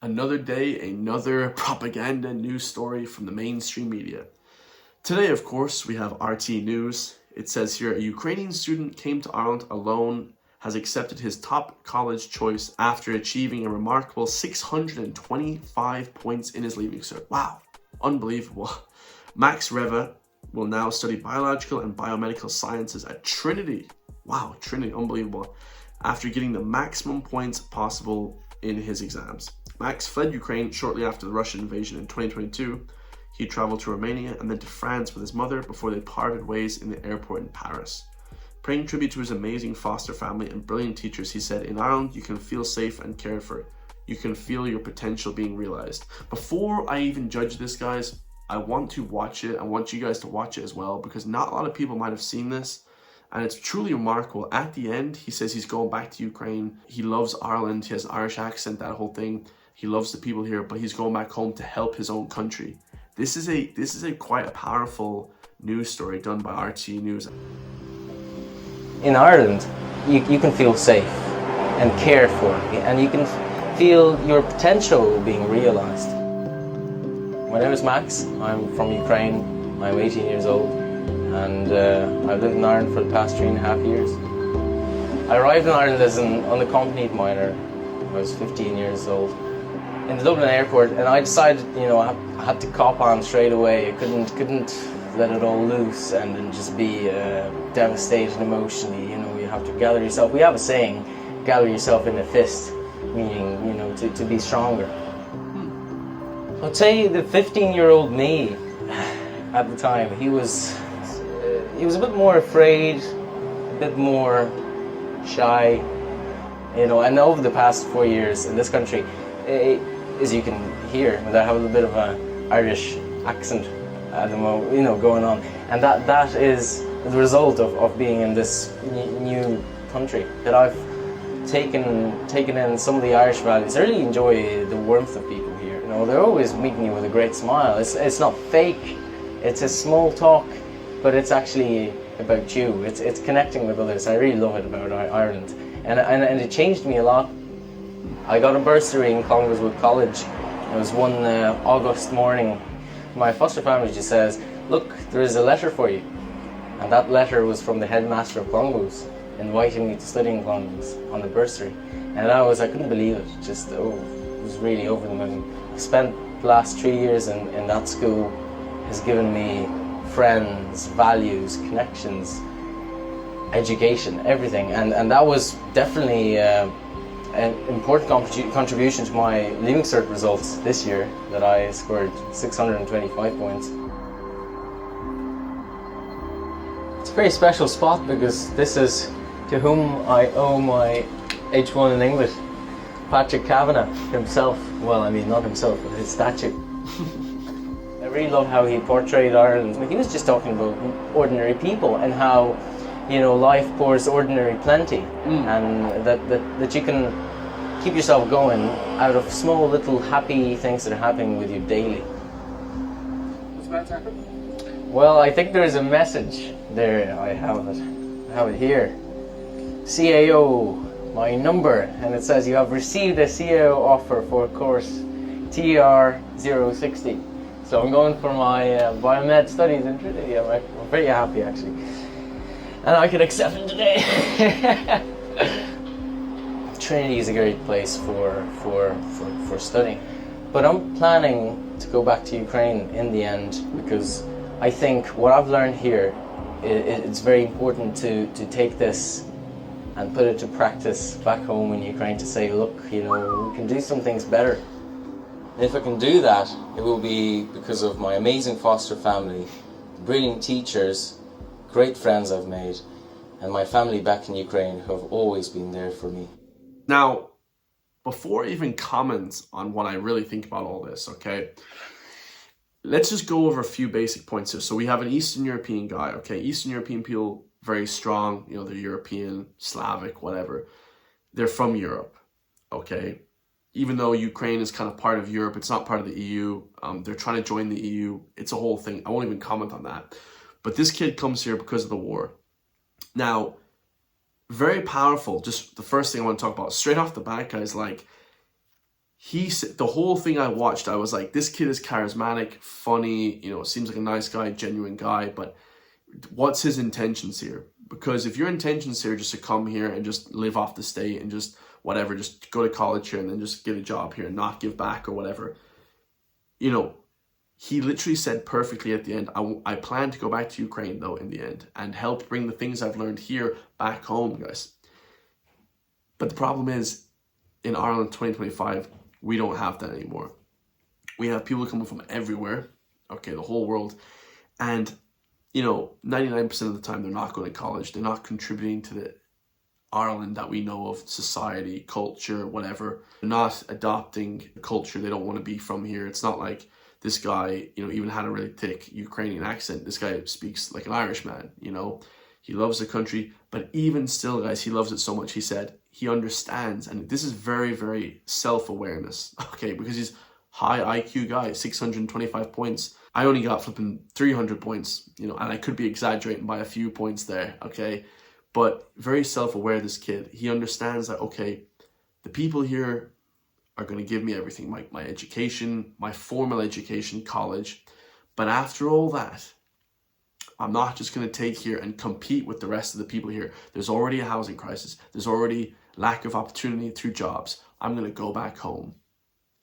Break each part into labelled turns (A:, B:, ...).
A: Another day, another propaganda news story from the mainstream media. Today, of course, we have RT News. It says here, a Ukrainian student came to Ireland alone, has accepted his top college choice after achieving a remarkable 625 points in his leaving cert. Wow, unbelievable. Max Reva will now study biological and biomedical sciences at Trinity. Wow, Trinity, unbelievable. After getting the maximum points possible in his exams. Max fled Ukraine shortly after the Russian invasion in 2022. He traveled to Romania and then to France with his mother before they parted ways in the airport in Paris. Paying tribute to his amazing foster family and brilliant teachers, he said, "In Ireland, you can feel safe and cared for. You can feel your potential being realized." Before I even judge this, guys, I want to watch it. I want you guys to watch it as well, because not a lot of people might have seen this. And it's truly remarkable. At the end, he says he's going back to Ukraine. He loves Ireland. He has an Irish accent, that whole thing. He loves the people here, but he's going back home to help his own country. This is a quite a powerful news story done by RT News.
B: In Ireland, you can feel safe and cared for, and you can feel your potential being realized. My name is Max. I'm from Ukraine. I'm 18 years old, and I've lived in Ireland for the past 3.5 years. I arrived in Ireland as an unaccompanied minor. I was 15 years old in the Dublin airport, and I decided, I had to cop on straight away. I couldn't let it all loose and just be devastated emotionally. You have to gather yourself. We have a saying, gather yourself in a fist, meaning, to be stronger. I'd say the 15-year-old me at the time, he was a bit more afraid, a bit more shy, and over the past 4 years in this country, as you can hear, I have a little bit of an Irish accent at the moment, going on, and that is the result of being in this new country, that I've taken in some of the Irish values. I really enjoy the warmth of people here. They're always meeting you with a great smile. It's not fake. It's a small talk, but it's actually about you. It's connecting with others. I really love it about Ireland, and it changed me a lot. I got a bursary in Clongowes College. It was one August morning. My foster family just says, "Look, there is a letter for you," and that letter was from the headmaster of Clongowes, inviting me to study in Clongowes on the bursary. And I couldn't believe it. It was really over the moon. I spent the last 3 years in that school. Has given me friends, values, connections, education, everything, and that was definitely an important contribution to my leaving cert results this year, that I scored 625 points. It's a very special spot because this is to whom I owe my H1 in English, Patrick Kavanagh himself. Well, I mean, not himself, but his statue. I really love how he portrayed Ireland. He was just talking about ordinary people and how, life pours ordinary plenty, and that you can keep yourself going out of small little happy things that are happening with you daily.
C: What's about to happen?
B: Well, I think there is a message there. I have it here. CAO, my number, and it says you have received a CAO offer for course TR060. So I'm going for my biomed studies in Trinity. I'm very happy, actually. And I could accept it today. Trinity is a great place for studying. But I'm planning to go back to Ukraine in the end, because I think what I've learned here, it's very important to take this and put it to practice back home in Ukraine, to say, look, we can do some things better. And if I can do that, it will be because of my amazing foster family, brilliant teachers, great friends I've made, and my family back in Ukraine who have always been there for me.
A: Now, before I even comment on what I really think about all this, okay, let's just go over a few basic points here. So we have an Eastern European guy, okay? Eastern European people, very strong, they're European, Slavic, whatever. They're from Europe, okay? Even though Ukraine is kind of part of Europe, it's not part of the EU. They're trying to join the EU. It's a whole thing. I won't even comment on that. But this kid comes here because of the war. Now, very powerful. Just the first thing I want to talk about straight off the bat, guys, the whole thing I watched, I was like, this kid is charismatic, funny, you know, seems like a nice guy, genuine guy, but what's his intentions here? Because if your intentions here just to come here and just live off the state and just whatever, just go to college here and then just get a job here and not give back or whatever, you know, he literally said perfectly at the end, I plan to go back to Ukraine though in the end and help bring the things I've learned here back home, guys. But the problem is, in Ireland 2025, we don't have that anymore. We have people coming from everywhere, okay, the whole world, and you know, 99% of the time they're not going to college. They're not contributing to the Ireland that we know of, society, culture, whatever. They're not adopting culture. They don't want to be from here. It's not like this guy, you know, even had a really thick Ukrainian accent. This guy speaks like an Irishman, you know. He loves the country, but even still, guys, he loves it so much. He said he understands, and this is very, very self-awareness, okay, because he's high IQ guy, 625 points. I only got flipping 300 points, you know, and I could be exaggerating by a few points there, okay? But very self-aware, this kid. He understands that, okay, the people here are going to give me everything, my education, my formal education, college. But after all that, I'm not just going to take here and compete with the rest of the people here. There's already a housing crisis. There's already lack of opportunity through jobs. I'm going to go back home.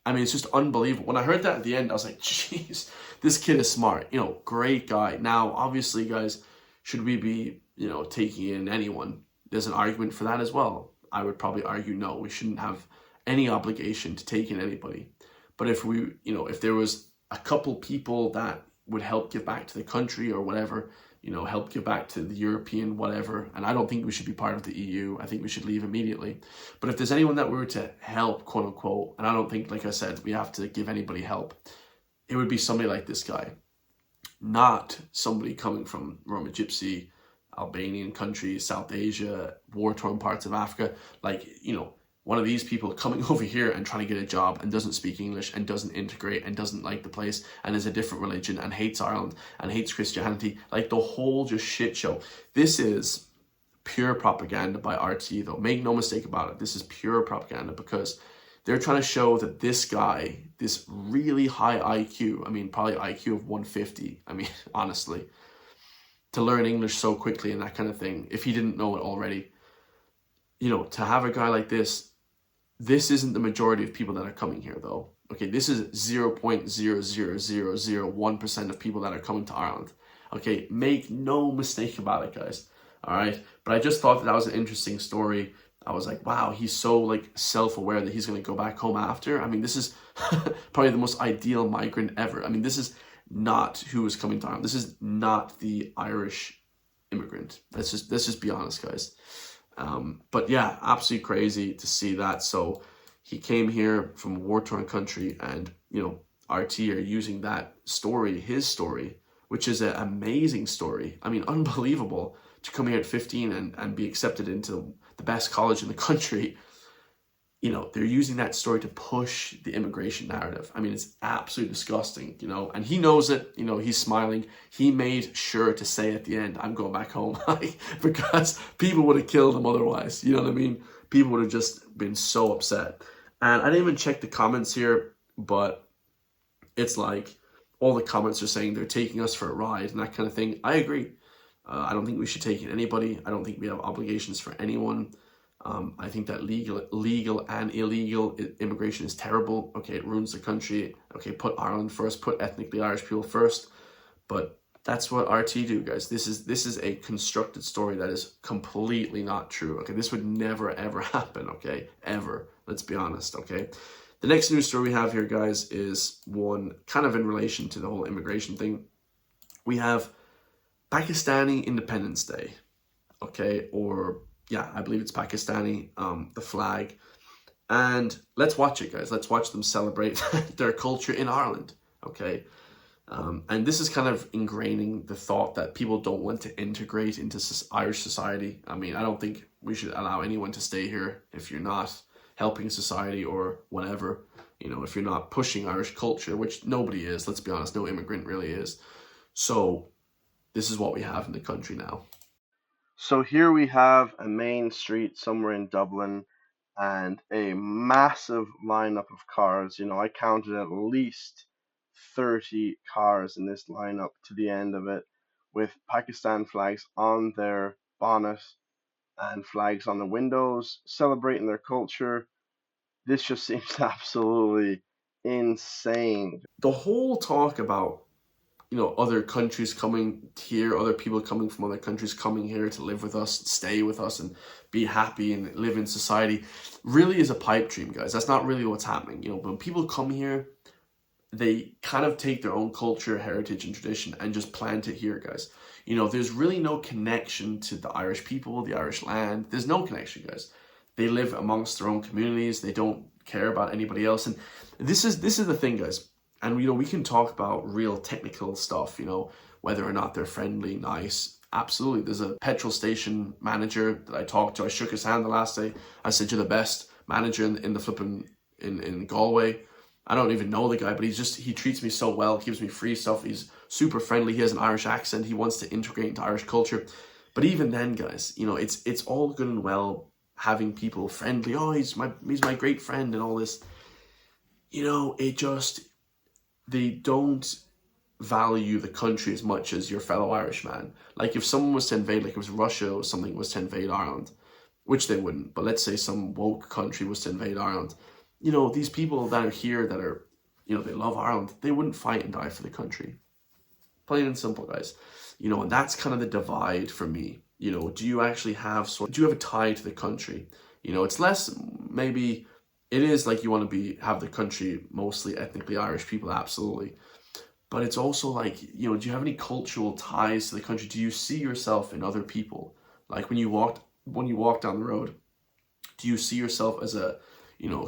A: I mean, it's just unbelievable. When I heard that at the end, I was like, jeez, this kid is smart. You know, great guy. Now, obviously, guys, should we be, you know, taking in anyone? There's an argument for that as well. I would probably argue no. We shouldn't have any obligation to take in anybody. But if we, you know, if there was a couple people that would help give back to the country or whatever, you know, help give back to the European whatever, and I don't think we should be part of the EU. I think we should leave immediately. But if there's anyone that we were to help, quote unquote, and I don't think, like I said, we have to give anybody help, it would be somebody like this guy, not somebody coming from Roma Gypsy, Albanian countries, South Asia, war-torn parts of Africa, like, you know, one of these people coming over here and trying to get a job and doesn't speak English and doesn't integrate and doesn't like the place and is a different religion and hates Ireland and hates Christianity, like the whole just shit show. This is pure propaganda by RT though. Make no mistake about it. This is pure propaganda because they're trying to show that this guy, this really high IQ, I mean, probably IQ of 150, I mean, honestly, to learn English so quickly and that kind of thing, if he didn't know it already, you know, to have a guy like this isn't the majority of people that are coming here though. Okay, this is 0.00001% of people that are coming to Ireland. Okay, make no mistake about it, guys. All right, but I just thought that was an interesting story. I was like, wow, he's so like self-aware that he's going to go back home after. I mean, this is probably the most ideal migrant ever. I mean, this is not who is coming to Ireland. This is not the Irish immigrant. Let's just be honest, guys. But yeah, absolutely crazy to see that. So he came here from a war-torn country, and you know, RT are using that story, his story, which is an amazing story. I mean, unbelievable to come here at 15 and be accepted into the best college in the country. You know, they're using that story to push the immigration narrative. I mean, it's absolutely disgusting, you know, and he knows it, you know, he's smiling. He made sure to say at the end, I'm going back home, because people would have killed him otherwise, you know what I mean? People would have just been so upset. And I didn't even check the comments here, but it's like all the comments are saying they're taking us for a ride and that kind of thing. I agree. I don't think we should take in anybody. I don't think we have obligations for anyone. I think that legal and illegal immigration is terrible. Okay, it ruins the country. Okay, put Ireland first, put ethnically Irish people first. But that's what RT do, guys. This is a constructed story that is completely not true. Okay, this would never ever happen. Okay, ever. Let's be honest. Okay. The next news story we have here, guys, is one kind of in relation to the whole immigration thing. We have Pakistani Independence Day. Okay, or yeah, I believe it's Pakistani, the flag. And let's watch it, guys. Let's watch them celebrate their culture in Ireland, okay? And this is kind of ingraining the thought that people don't want to integrate into Irish society. I mean, I don't think we should allow anyone to stay here if you're not helping society or whatever. You know, if you're not pushing Irish culture, which nobody is, let's be honest, no immigrant really is. So this is what we have in the country now. So here we have a main street somewhere in Dublin,
D: and a massive lineup of cars. I counted at least 30 cars in this lineup to the end of it, with Pakistan flags on their bonnet and flags on the windows, celebrating their culture. This just seems absolutely insane.
A: The whole talk about, other countries coming here, other people coming from other countries coming here to live with us, stay with us, and be happy and live in society really is a pipe dream, guys. That's not really what's happening. When people come here, they kind of take their own culture, heritage, and tradition and just plant it here, guys. There's really no connection to the Irish people, the Irish land. There's no connection, guys. They live amongst their own communities. They don't care about anybody else. And this is the thing, guys. And, we can talk about real technical stuff, whether or not they're friendly, nice. Absolutely. There's a petrol station manager that I talked to. I shook his hand the last day. I said, you're the best manager in the flipping, in Galway. I don't even know the guy, but he treats me so well, gives me free stuff. He's super friendly. He has an Irish accent. He wants to integrate into Irish culture. But even then, guys, it's all good and well having people friendly. Oh, he's my great friend and all this. They don't value the country as much as your fellow Irishman. Like if someone was to invade, like it was Russia or something was to invade Ireland, which they wouldn't, but let's say some woke country was to invade Ireland, these people that are here that are, they love Ireland, they wouldn't fight and die for the country. Plain and simple, guys. And that's kind of the divide for me. Do you actually have do you have a tie to the country? It's less, maybe it is like you want to have the country mostly ethnically Irish people, absolutely. But it's also like, do you have any cultural ties to the country? Do you see yourself in other people? Like when you walk down the road, do you see yourself as a,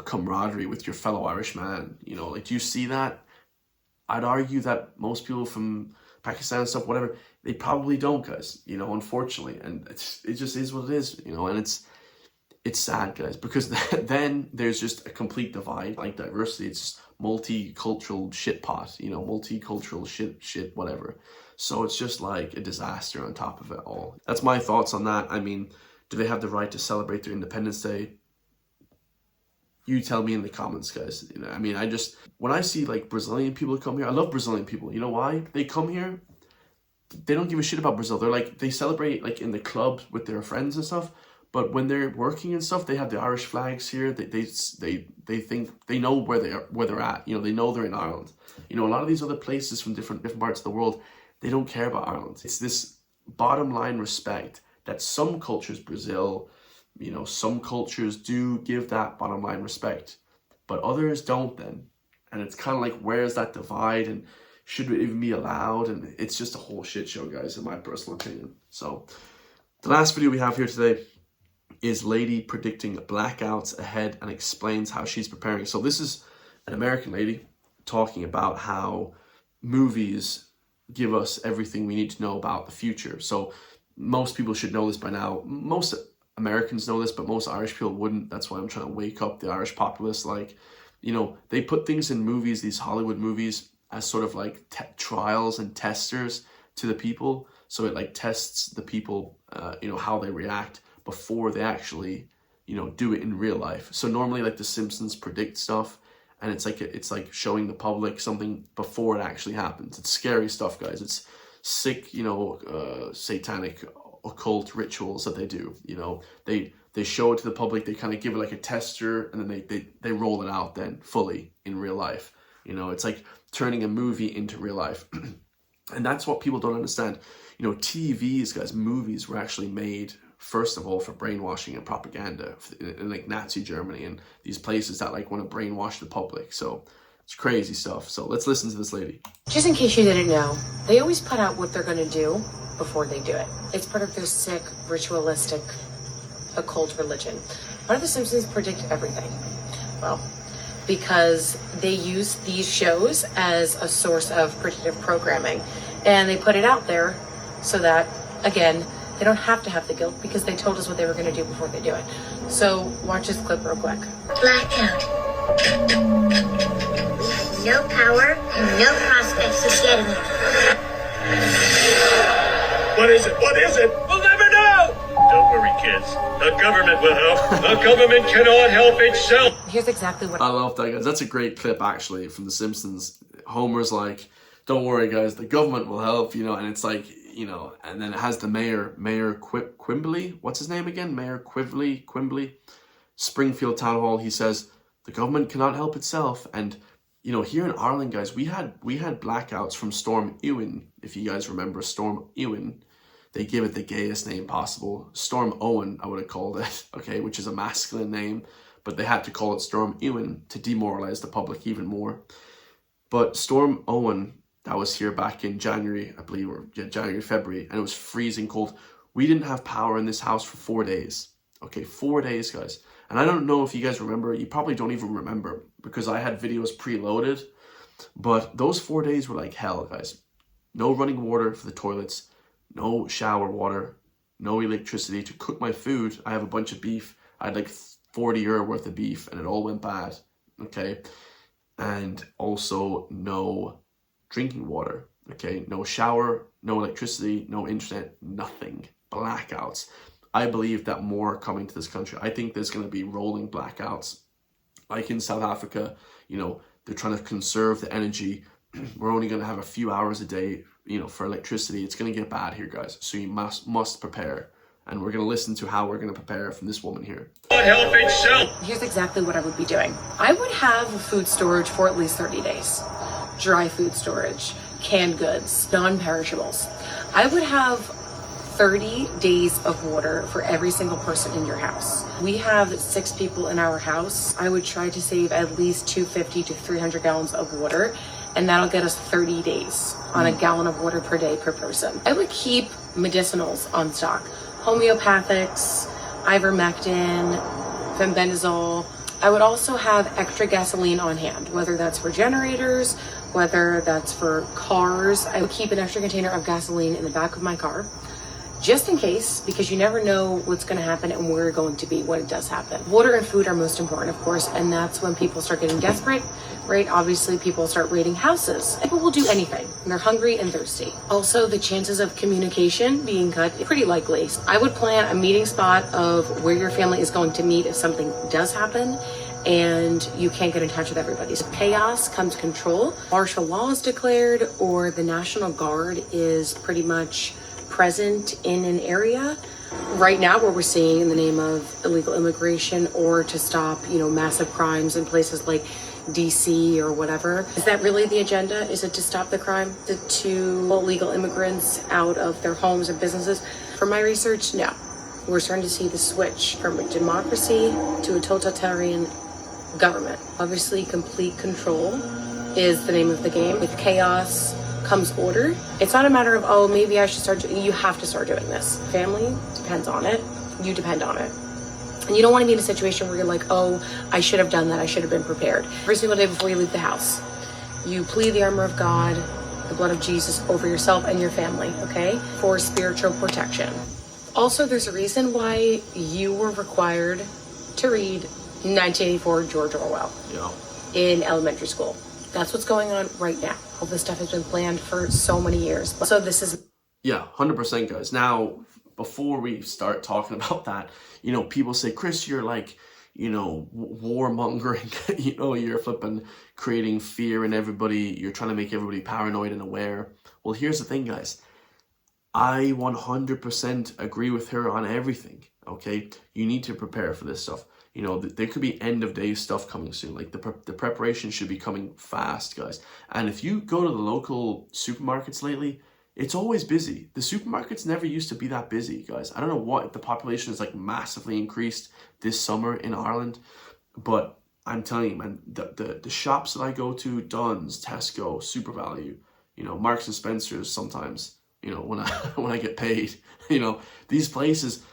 A: camaraderie with your fellow Irish man? Like, do you see that? I'd argue that most people from Pakistan and stuff, whatever, they probably don't, guys, unfortunately. And it just is what it is, and it's sad, guys, because then there's just a complete divide, like diversity. It's just multicultural shit pot, multicultural shit, whatever. So it's just like a disaster on top of it all. That's my thoughts on that. I mean, do they have the right to celebrate their Independence Day? You tell me in the comments, guys. When I see like Brazilian people come here, I love Brazilian people. You know why? They come here, they don't give a shit about Brazil. They're like, they celebrate like in the clubs with their friends and stuff. But when they're working and stuff, they have the Irish flags here. They think they know where they're at. They know they're in Ireland. A lot of these other places from different parts of the world, they don't care about Ireland. It's this bottom line respect that some cultures, Brazil, some cultures do give that bottom line respect, but others don't then. And it's kind of like, where's that divide and should it even be allowed? And it's just a whole shit show, guys, in my personal opinion. So the last video we have here today is lady predicting blackouts ahead and explains how she's preparing. So this is an American lady talking about how movies give us everything we need to know about the future. So most people should know this by now. Most Americans know this, but most Irish people wouldn't. That's why I'm trying to wake up the Irish populace. Like, they put things in movies, these Hollywood movies, as sort of like trials and testers to the people. So it like tests the people, how they react before they actually, do it in real life. So normally like The Simpsons predict stuff, and it's like showing the public something before it actually happens. It's scary stuff, guys. It's sick, satanic occult rituals that they do. They show it to the public, they kind of give it like a tester, and then they roll it out then fully in real life. It's like turning a movie into real life. And that's what people don't understand. TVs, guys, movies were actually made, first of all, for brainwashing and propaganda in like Nazi Germany and these places that like want to brainwash the public. So it's crazy stuff. So let's listen to this lady.
E: Just in case you didn't know, they always put out what they're going to do before they do it. It's part of their sick, ritualistic, occult religion. Why do the Simpsons predict everything? Well, because they use these shows as a source of predictive programming. And they put it out there so that, again, they don't have to have the guilt because they told us what they were going to do before they do it. So watch this clip real quick.
F: Blackout. No power and no prospects of getting it.
G: What is it? What is it? We'll never know! Don't worry, kids. The government will help. The government cannot help itself.
E: Here's exactly what
A: I love that, guys. That's a great clip, actually, from The Simpsons. Homer's like, don't worry, guys, the government will help, you know, and it's like, you know, and then it has the Mayor Quimbley. What's his name again? Mayor Quimbley. Springfield Town Hall. He says, the government cannot help itself. And, you know, here in Ireland, guys, we had blackouts from Storm Ewan. If you guys remember Storm Ewan, they give it the gayest name possible. Storm Owen, I would have called it, okay, which is a masculine name, but they had to call it Storm Ewan to demoralize the public even more. But Storm Owen, that was here back in January, I believe, or January, February, and it was freezing cold. We didn't have power in this house for 4 days. Okay, 4 days, guys. And I don't know if you guys remember, you probably don't even remember because I had videos preloaded, but those 4 days were like hell, guys. No running water for the toilets, no shower water, no electricity to cook my food. I have a bunch of beef. I had like 40 euro worth of beef and it all went bad, okay? And also no drinking water, okay? No shower, no electricity, no internet, nothing. Blackouts. I believe that more are coming to this country. I think there's going to be rolling blackouts. Like in South Africa, you know, they're trying to conserve the energy. We're only going to have a few hours a day, you know, for electricity. It's going to get bad here, guys. So you must prepare. And we're going to listen to how we're going to prepare from this woman here.
G: Help itself.
E: Here's exactly what I would be doing. I would have food storage for at least 30 days. Dry food storage, canned goods, non-perishables. I would have 30 days of water for every single person in your house. We have 6 people in our house. I would try to save at least 250 to 300 gallons of water, and that'll get us 30 days on a gallon of water per day per person. I would keep medicinals on stock. Homeopathics, ivermectin, fenbendazole. I would also have extra gasoline on hand, whether that's for generators, whether that's for cars. I would keep an extra container of gasoline in the back of my car, just in case, because you never know what's going to happen and where you're going to be when it does happen. Water and food are most important, of course, and that's when people start getting desperate, right? Obviously, people start raiding houses. People will do anything. They're hungry and thirsty. Also, the chances of communication being cut is pretty likely. I would plan a meeting spot of where your family is going to meet if something does happen and you can't get in touch with everybody. So chaos comes control. Martial law is declared, or the National Guard is pretty much present in an area right now where we're seeing in the name of illegal immigration or to stop, you know, massive crimes in places like DC or whatever. Is that really the agenda? Is it to stop the crime, to illegal immigrants out of their homes and businesses? From my research, no. We're starting to see the switch from a democracy to a totalitarian government. Obviously, complete control is the name of the game. With chaos comes order. It's not a matter of, oh, maybe I should start doing, you have to start doing this. Family depends on it. You depend on it. And you don't want to be in a situation where you're like, oh, I should have done that. I should have been prepared. Every single day before you leave the house, you plead the armor of God, the blood of Jesus over yourself and your family, okay? For spiritual protection. Also, there's a reason why you were required to read 1984 George Orwell in elementary school. That's what's going on right now. All this stuff has been planned for so many years. So this is...
A: Yeah, 100%, guys. Now, before we start talking about that, you know, people say, Chris, you're like, you know, warmongering, you know, you're flipping, creating fear in everybody. You're trying to make everybody paranoid and aware. Well, here's the thing, guys. I 100% agree with her on everything, okay? You need to prepare for this stuff. You know, there could be end of day stuff coming soon. Like the preparation should be coming fast, guys. And if you go to the local supermarkets lately, it's always busy. The supermarkets never used to be that busy, guys. I don't know what, the population is like massively increased this summer in Ireland. But I'm telling you, man, the shops that I go to, Dunn's, Tesco, Super Value, you know, Marks and Spencer's sometimes, you know, when I get paid, you know, these places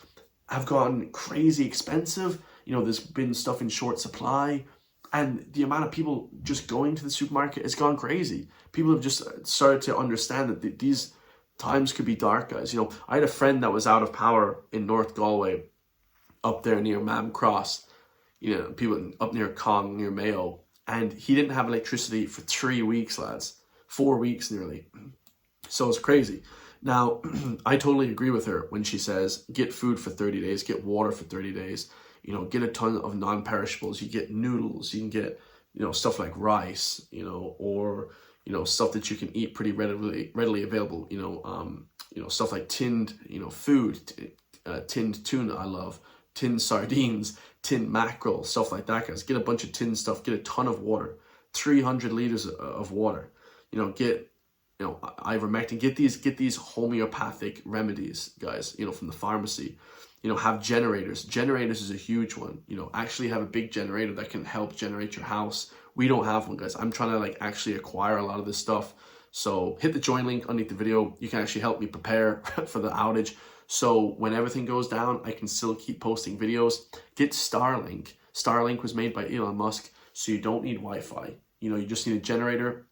A: have gotten crazy expensive. You know, there's been stuff in short supply, and the amount of people just going to the supermarket has gone crazy. People have just started to understand that these times could be dark, guys. You know, I had a friend that was out of power in North Galway, up there near Mam Cross, you know, people up near Cong, near Mayo, and he didn't have electricity for 3 weeks, lads. 4 weeks nearly. So it's crazy. Now, I totally agree with her when she says, get food for 30 days, get water for 30 days, you know, get a ton of non-perishables. You get noodles, you can get, you know, stuff like rice, you know, or, you know, stuff that you can eat pretty readily available, you know, stuff like tinned, you know, food, tinned tuna, I love, tinned sardines, tinned mackerel, stuff like that, guys. Get a bunch of tinned stuff, get a ton of water, 300 liters of water, you know, get, you know, ivermectin, get these homeopathic remedies, guys, you know, from the pharmacy. You know, have generators. Generators is a huge one. You know, actually have a big generator that can help generate your house. We don't have one, guys. I'm trying to like actually acquire a lot of this stuff. So hit the join link underneath the video. You can actually help me prepare for the outage. So when everything goes down, I can still keep posting videos. Get Starlink. Starlink was made by Elon Musk, so you don't need Wi-Fi. You know, you just need a generator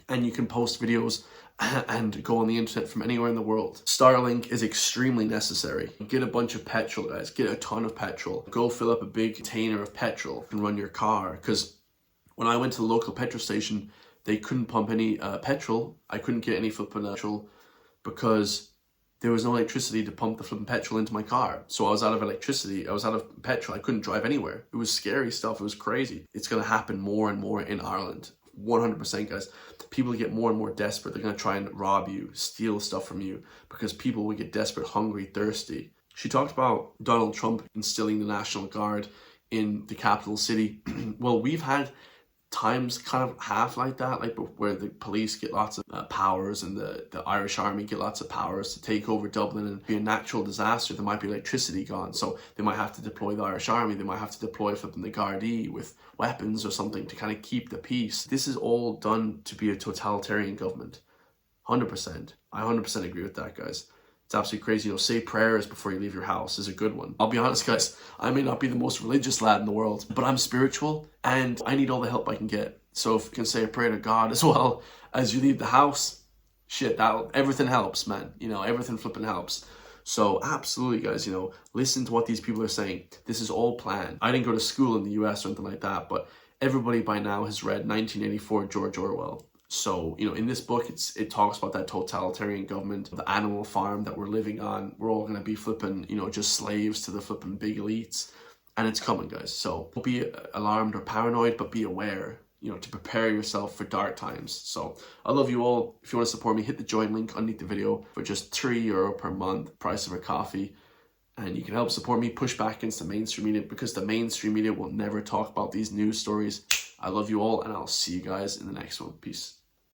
A: and you can post videos and go on the internet from anywhere in the world. Starlink is extremely necessary. Get a bunch of petrol, guys. Get a ton of petrol. Go fill up a big container of petrol and run your car. Because when I went to the local petrol station, they couldn't pump any petrol. I couldn't get any flipping petrol because there was no electricity to pump the flipping petrol into my car. So I was out of electricity. I was out of petrol. I couldn't drive anywhere. It was scary stuff. It was crazy. It's going to happen more and more in Ireland. 100%, guys. People get more and more desperate. They're going to try and rob you, steal stuff from you, because people will get desperate, hungry, thirsty. She talked about Donald Trump instilling the National Guard in the capital city. Well, we've had times kind of half like that, like where the police get lots of powers and the Irish army get lots of powers to take over Dublin, and be a natural disaster. There might be electricity gone, so they might have to deploy the Irish army. They might have to deploy flipping the Gardaí with weapons or something to kind of keep the peace. This is all done to be a totalitarian government. 100%. I 100% agree with that, guys. It's absolutely crazy. You know, say prayers before you leave your house is a good one. I'll be honest, guys, I may not be the most religious lad in the world, but I'm spiritual and I need all the help I can get. So if you can say a prayer to God as well as you leave the house, shit, everything helps, man. You know, everything flipping helps. So absolutely, guys, you know, listen to what these people are saying. This is all planned. I didn't go to school in the US or anything like that, but everybody by now has read 1984 George Orwell. So, you know, in this book, it talks about that totalitarian government, the animal farm that we're living on. We're all going to be flipping, you know, just slaves to the flipping big elites. And it's coming, guys. So don't be alarmed or paranoid, but be aware, you know, to prepare yourself for dark times. So I love you all. If you want to support me, hit the join link underneath the video for just €3 per month, price of a coffee. And you can help support me push back against the mainstream media, because the mainstream media will never talk about these news stories. I love you all, and I'll see you guys in the next one. Peace.